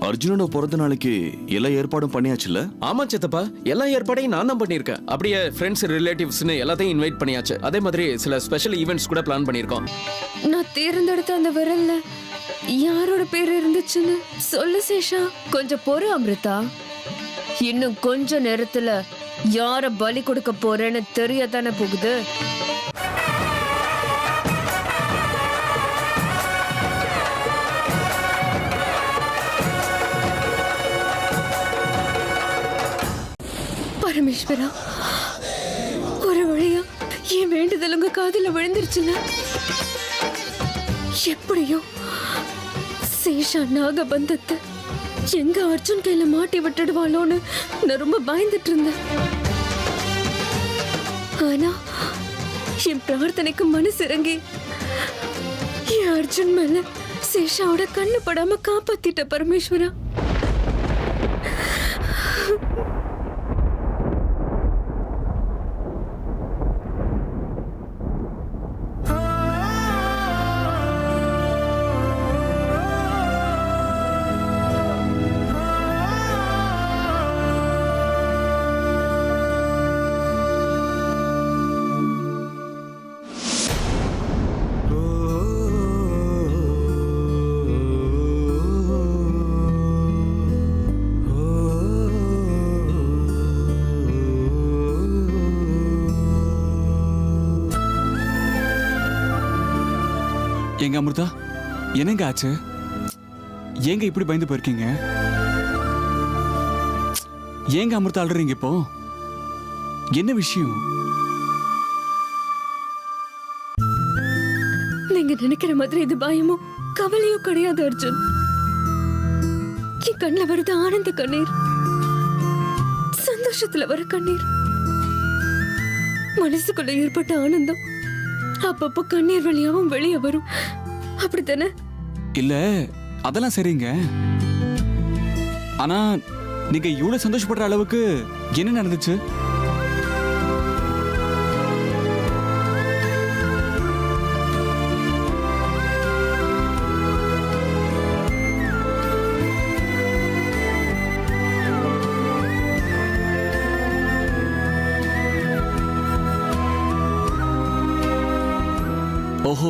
அர்ஜுனோட பிறந்த நாளைக்கு எல்லா ஏற்பாடும் பண்ணியாச்சுல்ல? ஆமா சித்தப்பா, எல்லா ஏற்பாடையும் நான் தான் பண்ணியிருக்கேன். அப்படியே ஃப்ரெண்ட்ஸ் ரிலேட்டிவ்ஸ்னு எல்லாத்தையும் இன்வைட் பண்ணியாச்சு. அதே மாதிரி சில ஸ்பெஷல் ஈவெண்ட்ஸ் கூட பிளான் பண்ணியிருக்கோம். நான் தேர்ந்தெடுத்த அந்த விரல்ல யாரோட பேர் இருந்துச்சுன்னு சொல்லு சேஷா. கொஞ்சம் பொறு அமிர்தா. இன்னும் கொஞ்ச நேரத்துல யார பலி கொடுக்க போறேன்னு தெரியத்தானே போகுது. பரமேஸ்வரா, ஒரு வழியா என் வேண்டுதல் உங்க காதுல விழுந்துருச்சுல. எப்படியோ சேஷா நாகபந்தத்தை எங்க அர்ஜுன் கையில மாட்டி விட்டுடுவாளோன்னு நான் ரொம்ப பயந்துட்டு இருந்தேன். ஆனா என் பிரார்த்தனைக்கு மனசு இறங்கி என் அர்ஜுன் மேல சேஷாவோட கண்ணு படாம காப்பாத்திட்ட பரமேஸ்வரா. எங்க அமிர்தா, என்னங்க ஆச்சு? ஏங்க இப்படி பயந்து போயிருக்கீங்க? ஏங்க அமிர்தா அழுறீங்க இப்போ? என்ன விஷயம்? நீங்க நினைக்கிற மாதிரி இது பயமோ கவலையோ கிடையாது அர்ஜுன். என் கண்ணுல வருது ஆனந்த கண்ணீர், சந்தோஷத்துல வர கண்ணீர். மனசுக்குள்ள ஏற்பட்ட ஆனந்தம் அப்பப்போ கண்ணீர் வழியாவும் வெளியே வரும். அப்படித்தானே? இல்ல, அதெல்லாம் சரிங்க. ஆனா நீங்க இவ்வளவு சந்தோஷப்படுற அளவுக்கு என்ன நடந்துச்சு? ஓஹோ,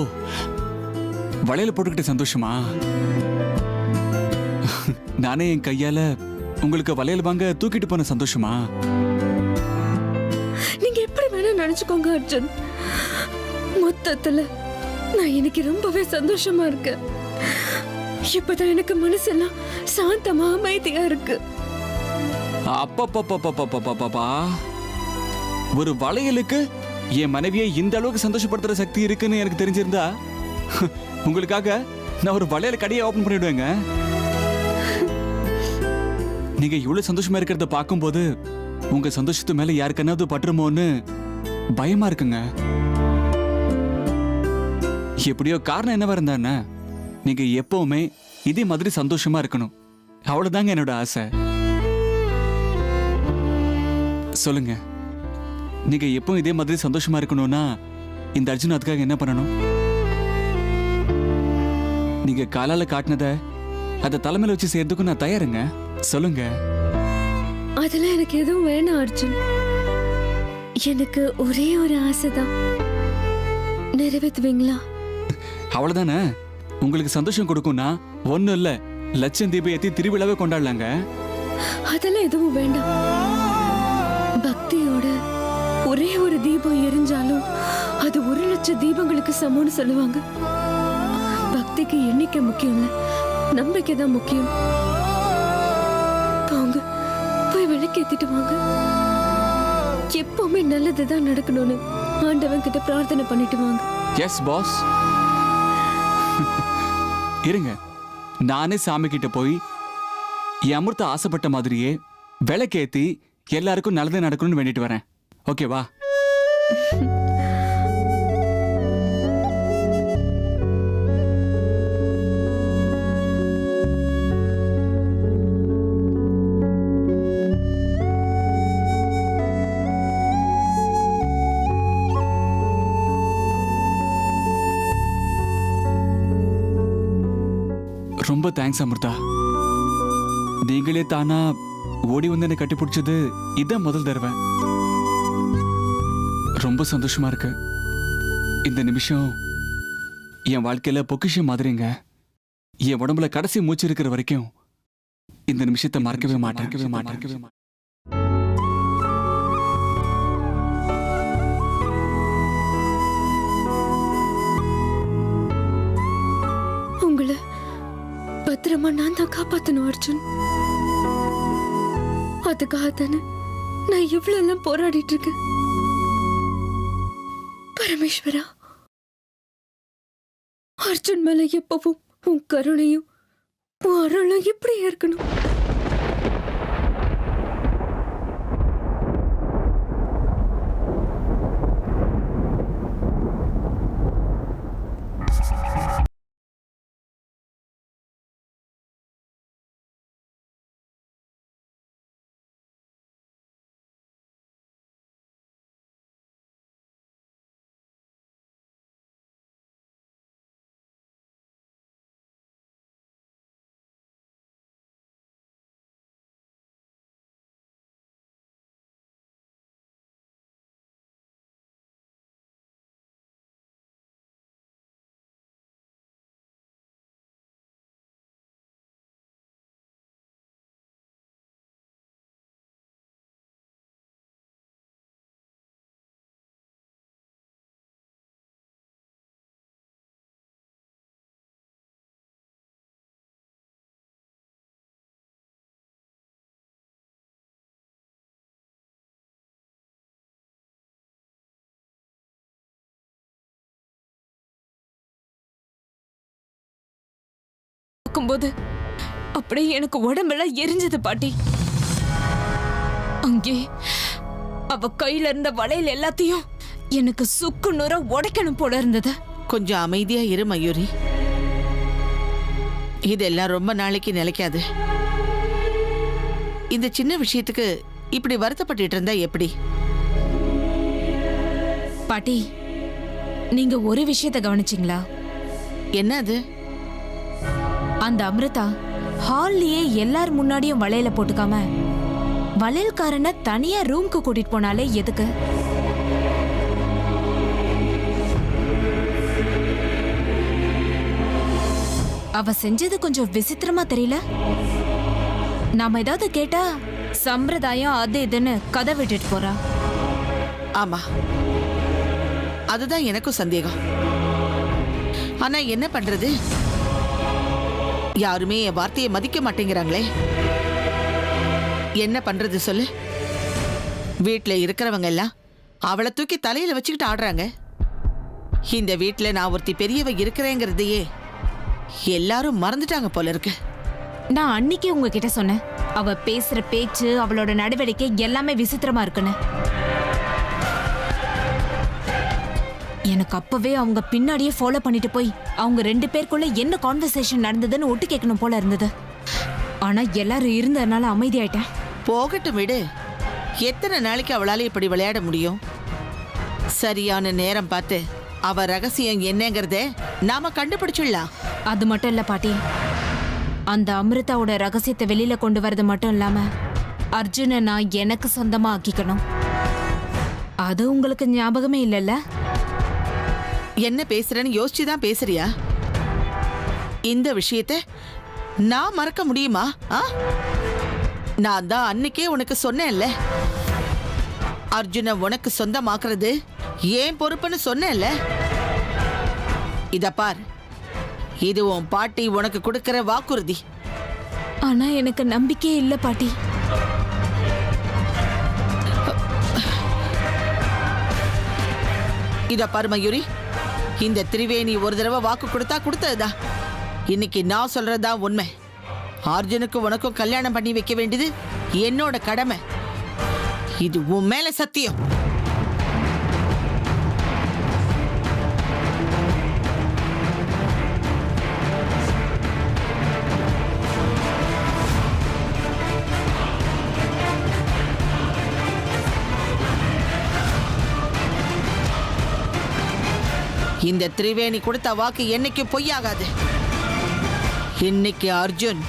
வளையல போட்டுக்கிட்டு சந்தோஷமா? நானே என் கையால உங்களுக்கு வளையல் வாங்க தூக்கிட்டு போன சந்தோஷமா? நீங்க எப்படி வேணா நினைச்சுக்கோங்க அர்ஜுன். மொத்தத்துல நான் இன்னைக்கு ரொம்பவே சந்தோஷமா இருக்கேன். இப்பதான் எனக்கு மனசெல்லாம் சாந்தமா அமைதியா இருக்கு. அப்பப்பப்பப்பப்பப்பப்பா, ஒரு வளையலுக்கு என் மனைவியை இந்த அளவுக்கு சந்தோஷப்படுத்துற சக்தி இருக்குன்னு எனக்கு தெரிஞ்சிருந்தா உங்களுக்காக நான் ஒரு வளையல் கடையை ஓபன் பண்ணிடுவேங்க. நீங்க இவ்வளவு சந்தோஷமா இருக்கிறத பார்க்கும்போது உங்க சந்தோஷத்து மேல யாருக்கனாவது பற்றுமோன்னு பயமா இருக்குங்க. எப்படியோ காரணம் என்னவா இருந்தானே, நீங்க எப்பவுமே இதே மாதிரி சந்தோஷமா இருக்கணும். அவ்வளவுதாங்க என்னோட ஆசை. சொல்லுங்க, நீங்க எப்பவும் இதே மாதிரி சந்தோஷமா இருக்கணும்னா இந்த அர்ஜுன் அதுக்காக என்ன பண்ணணும்? நீங்க காலால காட்டினத அத தலைமையில வச்சு சேர்த்துக்கு நான் தயாருங்க. சொல்லுங்க. அதெல்லாம் எனக்கு எதுவும் வேணாம் அர்ஜுன். எனக்கு ஒரே ஒரு ஆசைதான், நிறைவேற்றுவீங்களா? அவ்வளவுதானே. உங்களுக்கு சந்தோஷம் கொடுக்கும்னா ஒண்ணும் இல்ல, லட்சம் தீபம் ஏத்தி திருவிழாவே கொண்டாடலாங்க. அதெல்லாம் எதுவும் வேண்டாம். பக்தியோட ஒரே ஒரு தீபம் எரிஞ்சாலும் அது 1,00,000 தீபங்களுக்கு சமம்னு சொல்லுவாங்க. பக்திக்கு எண்ணிக்கை முக்கியம் இல்ல, நம்பிக்கை தான் முக்கியம். போங்க, போய் விளக்கேத்திட்டு வாங்க. எப்பவுமே நல்லதுதான் நடக்கணும்னு ஆண்டவன் கிட்ட பிரார்த்தனை பண்ணிட்டு வாங்க. Yes boss. இருங்க, நானே சாமி கிட்ட போய் என் அமிர்தா ஆசைப்பட்ட மாதிரியே விளக்கேத்தி எல்லாருக்கும் நல்லது நடக்கணும்னு வேண்டிட்டு வரேன். ஓகேவா? ரொம்ப தேங்க்ஸ் அமிர்தா. நீங்களே தானா ஓடி வந்து என்னை கட்டி பிடிச்சது இதான் முதல் தடவை. ரொம்ப சந்தோஷமா இருக்கு. இந்த நிமிஷம் என் வாழ்க்கையில பொக்கிஷம் மாதிரிங்க. என் உடம்புல கடைசி மூச்சு இருக்கிற வரைக்கும் இந்த நிமிஷத்தை மறக்கவே மாட்டேன். உங்களை பத்திரமா நான் தான் காப்பாத்தணும் அர்ஜுன். அதுக்காக தானே நான் இவ்வளவு எல்லாம் போராடிட்டு இருக்கேன். பரமேஸ்வரா, அர்ஜுன் மேல எப்பவும் உன் கருணையும் உன் அருளும் இப்படியே இருக்கணும். போது அப்படியே எனக்கு உடம்பெல்லாம் எரிஞ்சது பாட்டி. அங்கே அவ கையில இருந்த வளையல் எல்லாத்தையும் எனக்கு சுக்கு நூறா உடைக்கணும் போல இருந்தது. கொஞ்சம் அமைதியா இரு மயூரி. இதெல்லாம் ரொம்ப நாளைக்கு நிலைக்காது. இந்த சின்ன விஷயத்துக்கு இப்படி வருத்தப்பட்டு இருந்தா எப்படி? பாட்டி, நீங்க ஒரு விஷயத்தை கவனிச்சிங்களா? என்ன அது? அந்த அமிர்தா ஹால்லயே எல்லார் முன்னாடியும் வளையல போட்டுக்காம வளையல்காரனை தனியா ரூம்க்கு கூட்டிட்டு போனாலே எதுக்கு? அவ செஞ்சது கொஞ்சம் விசித்திரமா தெரியல? நாம ஏதாவது கேட்டா சம்பிரதாயம் அது இதுன்னு கதை விட்டுட்டு போறா. ஆமா, அதுதான் எனக்கும் சந்தேகம். ஆனா என்ன பண்றது? யாருமே என் வார்த்தையை மதிக்க மாட்டேங்கிறாங்களே. என்ன பண்றது சொல்லு? வீட்டுல இருக்கிறவங்க எல்லாம் அவளை தூக்கி தலையில வச்சுக்கிட்டு ஆடுறாங்க. இந்த வீட்டுல நான் ஒருத்தி பெரியவ இருக்கிறேங்கிறதையே எல்லாரும் மறந்துட்டாங்க போல இருக்கு. நான் அன்னைக்கே உங்ககிட்ட சொன்னேன், அவ பேசுற பேச்சு அவளோட நடவடிக்கை எல்லாமே விசித்திரமா இருக்குன்னு. எனக்கு அப்பவே அவங்க பின்னாடியே ஃபாலோ பண்ணிட்டு போய் அவங்க 2 பேருக்குள்ள என்ன கான்வர்சேஷன் நடந்ததுன்னு ஒட்டு கேட்கணும் போல இருந்தது. ஆனா எல்லாரும் இருந்ததுனால அமைதியாயிட்டேன். போகட்டும் விடு. எத்தனை நாளைக்கு அவளால இப்படி விளையாட முடியும்? சரியான நேரம் பார்த்து அவ ரகசியம் என்னங்கறத நாம கண்டுபிடிச்சிடலாம். அது மட்டும் இல்ல பாட்டி, அந்த அமிர்தாவோட ரகசியத்தை வெளியில கொண்டு வரது மட்டும் இல்லாம அர்ஜுனை நான் எனக்கு சொந்தமா ஆக்கிக்கணும். அது உங்களுக்கு ஞாபகமே இல்லைல்ல? என்ன பேசுறேன்னு யோசிச்சுதான் பேசுறியா? இந்த விஷயத்த நான் மறக்க முடியுமா? நான் தான் அன்னைக்கே உனக்கு சொன்னேன்ல, அர்ஜுன உனக்கு சொந்தமாக்குறது ஏன் பொறுப்புன்னு சொன்னேன்ல. இத பார், இது உன் பாட்டி உனக்கு கொடுக்கிற வாக்குறுதி. ஆனா எனக்கு நம்பிக்கையே இல்ல பாட்டி. இத பாரு மயூரி, இந்த திரிவேணி ஒரு தடவை வாக்கு கொடுத்தா கொடுத்ததுதான். இன்னைக்கு நான் சொல்றதா உண்மை. அர்ஜுனுக்கு உனக்கும் கல்யாணம் பண்ணி வைக்க வேண்டியது என்னோட கடமை. இது உன் மேல சத்தியம். இந்த திரிவேணி கொடுத்த வாக்கு என்னைக்கு பொய்யாகாது. இன்னைக்கு அர்ஜுன்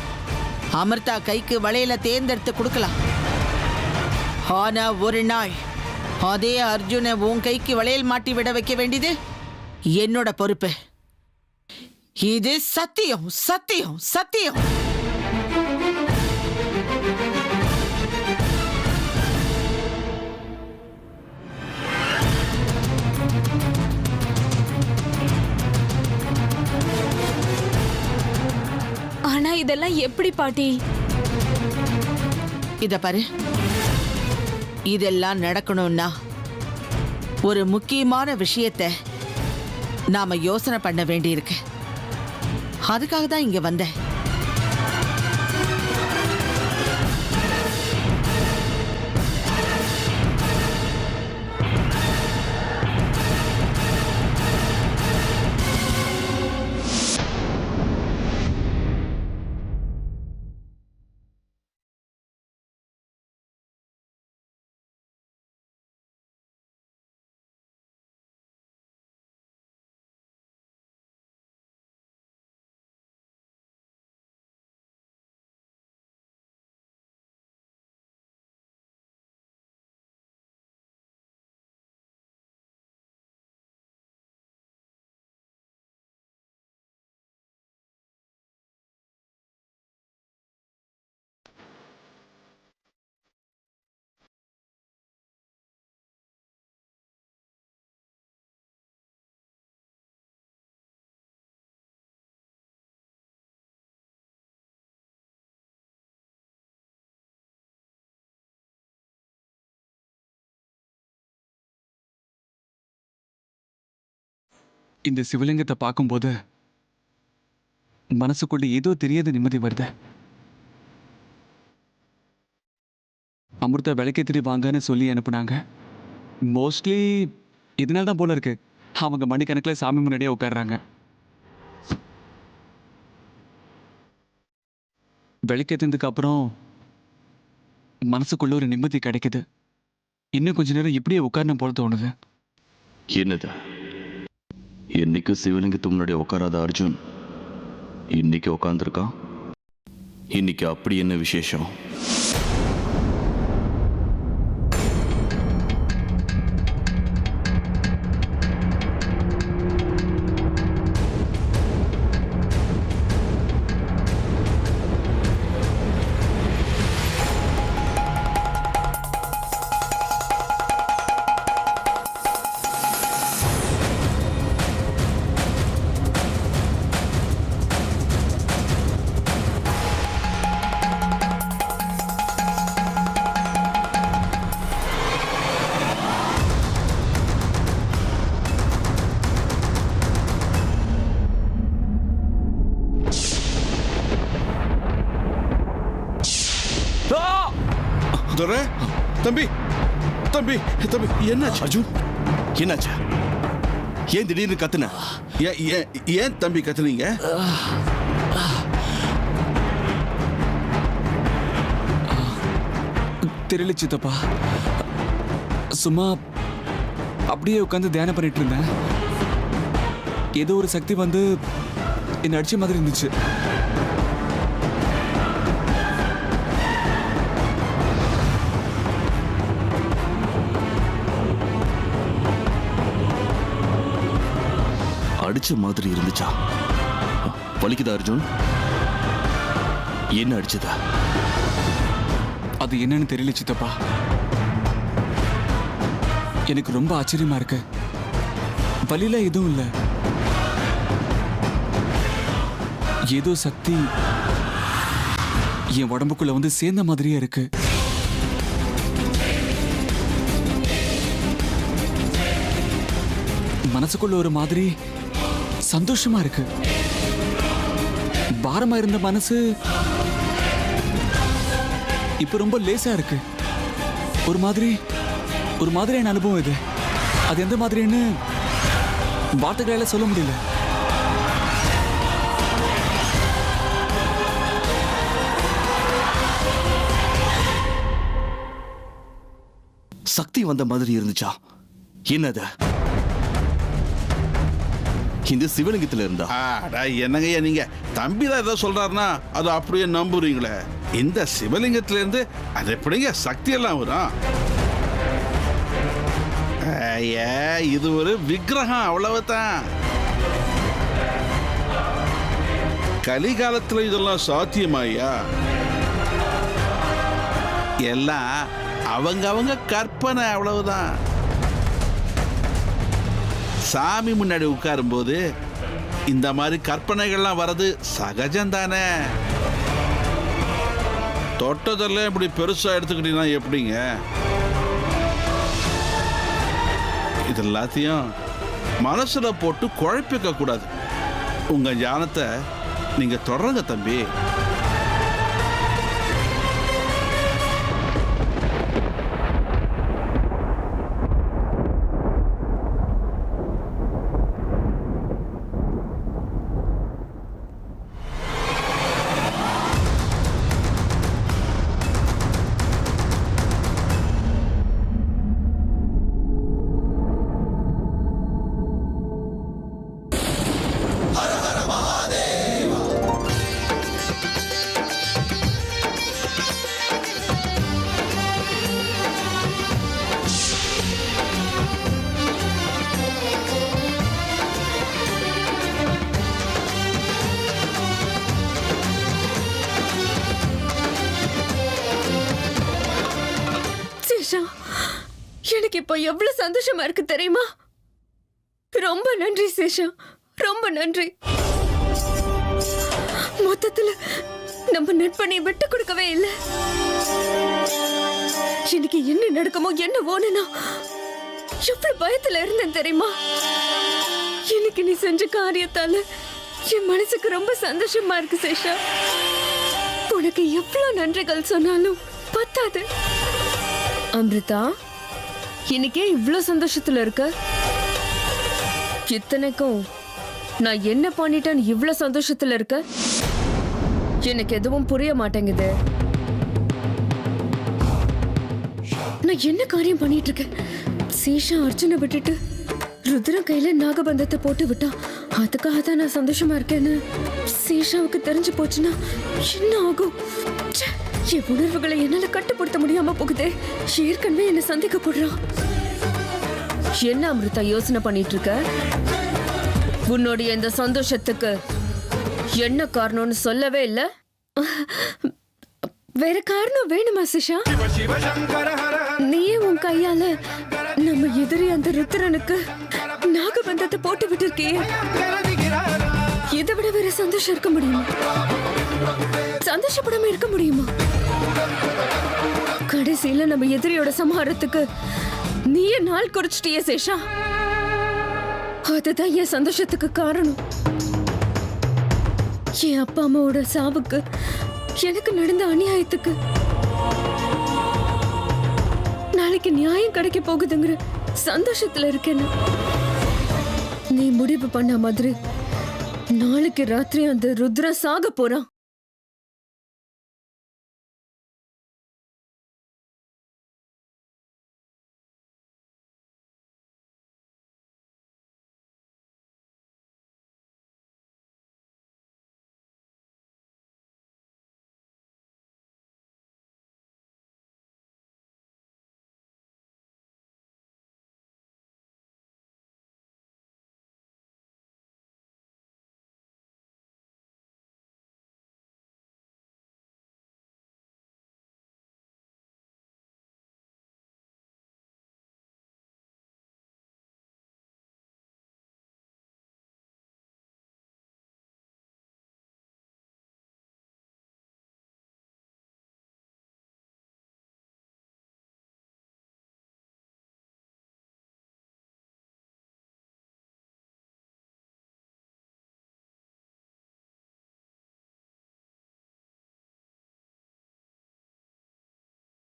அமிர்தா கைக்கு வளையல தேர்ந்தெடுத்து கொடுக்கலாம். ஆனா ஒரு நாள் அதே அர்ஜுனை உன் கைக்கு வளையல் மாட்டி விட வைக்க வேண்டியது என்னோட பொறுப்பு. இது சத்தியம், சத்தியம், சத்தியம். ஆனா இதெல்லாம் எப்படி பாட்டி? இத பாரு, இதெல்லாம் நடக்கணும்னா ஒரு முக்கியமான விஷயத்தை நாம யோசனை பண்ண வேண்டியிருக்கு. அதுக்காக தான் இங்க வந்தேன். இந்த சிவலிங்கத்தை பார்க்கும்போது மனசுக்குள்ள ஏதோ தெரியாத நிம்மதி வருது. அமிர்தா விளக்கேத்திட்டு வாங்கன்னு சொல்லி அனுப்புனாங்க. மோஸ்ட்லி இதனால தான் போல இருக்கு, அவங்க மணிக்கணக்கில் சாமி முன்னாடியே உட்காடுறாங்க. விளக்கேற்றினதுக்கு அப்புறம் மனசுக்குள்ள ஒரு நிம்மதி கிடைக்குது. இன்னும் கொஞ்ச நேரம் இப்படியே உட்காரணும் போல தோணுது. என்னது, என்னைக்கு சிவலிங்கத்துக்கு முன்னாடி உட்காராத அர்ஜுன் இன்னைக்கு உட்காந்துருக்கான். இன்னைக்கு அப்படி என்ன விசேஷம்? துரை, தம்பி தம்பி தம்பி, என்னாச்சு? அர்ஜுன், என்னாச்சு? ஏன் திடீர்னு கத்துன? ஏன் தம்பி கத்துனீங்க? தெரியல சித்தப்பா, சும்மா அப்படியே உட்காந்து தியானம் பண்ணிட்டு இருந்தேன். ஏதோ ஒரு சக்தி வந்து என்ன அடிச்ச மாதிரி இருந்துச்சு. அடிச்ச மாதிரி இருந்துச்சா? வலிக்குதா அர்ஜுன்? என்ன அடிச்சதா? அது என்னன்னு தெரியல சித்தப்பா. எனக்கு ரொம்ப ஆச்சரியமா இருக்கு. வலியில எதுவும் இல்ல, ஏதோ சக்தி என் உடம்புக்குள்ள வந்து சேர்ந்த மாதிரியே இருக்கு. மனசுக்குள்ள ஒரு மாதிரி சந்தோஷமா இருக்கு. பாரமா இருந்த மனசு இப்ப ரொம்ப லேசா இருக்கு. ஒரு மாதிரியான அனுபவம் இது. அது எந்த மாதிரின்னு வார்த்தைகளால சொல்ல முடியல. சக்தி வந்த மாதிரி இருந்துச்சா? என்னது? இந்த சிவலிங்கத்துல இருந்தா. அடா என்னங்கய்யா நீங்க, தம்பி தான் ஏதோ சொல்றாருன்னா அது அப்படியே நம்புறீங்களே. இந்த சிவலிங்கத்துல இருந்து அது எப்படிங்க சக்தி எல்லாம் வரும்? ஐயா, இது ஒரு விக்கிரகம், அவ்வளவுதான். கலிகாலத்துல இதெல்லாம் சாத்தியமாயா? எல்லாம் அவங்க கற்பனை, அவ்வளவுதான். சாமி முன்னாடி உட்காரும் போது இந்த மாதிரி கற்பனைகள்லாம் வர்றது சகஜம் தானே. தொட்டதெல்லாம் இப்படி பெருசா எடுத்துக்கிட்டீங்கன்னா எப்படிங்க? இது எல்லாத்தையும் மனசுல போட்டு குழப்பிக்க கூடாது. உங்க ஞானத்தை நீங்க தொடருங்க தம்பி. எனக்கு இப்ப எவ்வளவு சந்தோஷமா இருக்கு தெரியுமா? ரொம்ப நன்றி சேஷா, ரொம்ப நன்றி. மொத்தத்துல நம்ம நட்பனை விட்டு கொடுக்கவே இல்லை. எனக்கு என்ன நடக்குமோ என்ன ஓணுனா எவ்வளவு பயத்துல இருந்தேன் தெரியுமா? எனக்கு நீ செஞ்ச காரியத்தால என் மனசுக்கு ரொம்ப சந்தோஷமா இருக்கு சேஷா. உனக்கு எவ்வளவு நன்றிகள் சொன்னாலும் பத்தாது. அம்ரிதா, இன்னைக்கே இவ்வளவு சந்தோஷத்துல இருக்க? இத்தனைக்கும் நான் என்ன பண்ணிட்டேன்னு இவ்வளவு சந்தோஷத்துல இருக்க? எனக்கு எதுவும் புரிய மாட்டேங்குது. நான் என்ன காரியம் பண்ணிட்டு இருக்கேன்? சேஷா அர்ஜுனை விட்டுட்டு ருத்ரன் கையில நாகபந்தத்தை போட்டு விட்டா. அதுக்காக தான் நான் சந்தோஷமா இருக்கேன்னு சேஷாவுக்கு தெரிஞ்சு போச்சுன்னா என்ன ஆகும்? என் உணர்வுகளை என்னால கட்டுப்படுத்த முடியாம போகுதே. ஏற்கனவே என்ன சந்திக்க போடுறான். என்ன அமிர்தா யோசனை பண்ணிட்டு இருக்க? உன்னுடைய இந்த சந்தோஷத்துக்கு என்ன காரணம்னு சொல்லவே இல்ல. வேற காரணம் வேணுமா சிஷா? நீயே உன் கையால நம்ம எதிரி அந்த ருத்ரனுக்கு நாகபந்தத்தை போட்டு விட்டுருக்கே. இதை விட வேற சந்தோஷம் இருக்க முடியுமா? சந்தோஷப்படாம இருக்க முடியுமா? கடைசியில நம்ம எதிரியோட சம்ஹாரத்துக்கு நீயே நாள் குறிச்சிட்டியே சேஷா. அதுதான் என் சந்தோஷத்துக்கு காரணம். என் அப்பா அம்மாவோட சாவுக்கு, எனக்கு நடந்த அநியாயத்துக்கு நாளைக்கு நியாயம் கிடைக்க போகுதுங்கிற சந்தோஷத்துல இருக்கேன். நீ முடிவு பண்ண மாதிரி நாளைக்கு ராத்திரி அந்த ருத்ரா சாக போறான்.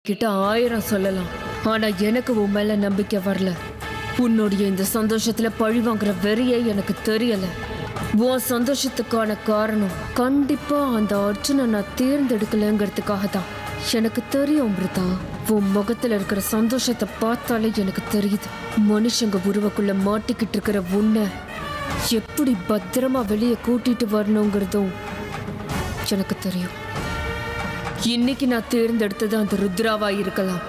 கிட்ட 1000 சொல்லலாம், ஆனா எனக்கு உன் மேல நம்பிக்கை வரல. உன்னுடைய இந்த சந்தோஷத்துல பழி வாங்குற வெறியே எனக்கு தெரியல. உன் சந்தோஷத்துக்கான காரணம் கண்டிப்பா அந்த அர்ஜுனை நான் தேர்ந்தெடுக்கலங்கிறதுக்காக தான். எனக்கு தெரியும் அம்ரிதா, உன் முகத்துல இருக்கிற சந்தோஷத்தை பார்த்தாலே எனக்கு தெரியுது. மனுஷங்க உருவக்குள்ள மாட்டிக்கிட்டு இருக்கிற உன்னை எப்படி பத்திரமா வெளியே கூட்டிட்டு வரணுங்கிறதும் எனக்கு தெரியும். இன்னைக்கு நான் தேர்ந்தெடுத்தது அந்த ருத்ராவா இருக்கலாம்.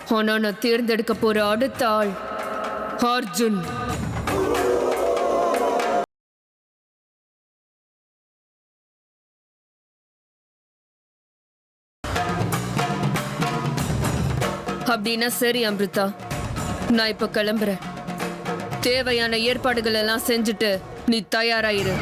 ஆனா நான் தேர்ந்தெடுக்க போற அடுத்த ஆள் அர்ஜுன். அப்படின்னா சரி அம்ரிதா, நான் இப்ப கிளம்புறேன். தேவையான ஏற்பாடுகள் எல்லாம் செஞ்சுட்டு நீ தயாராயிரு.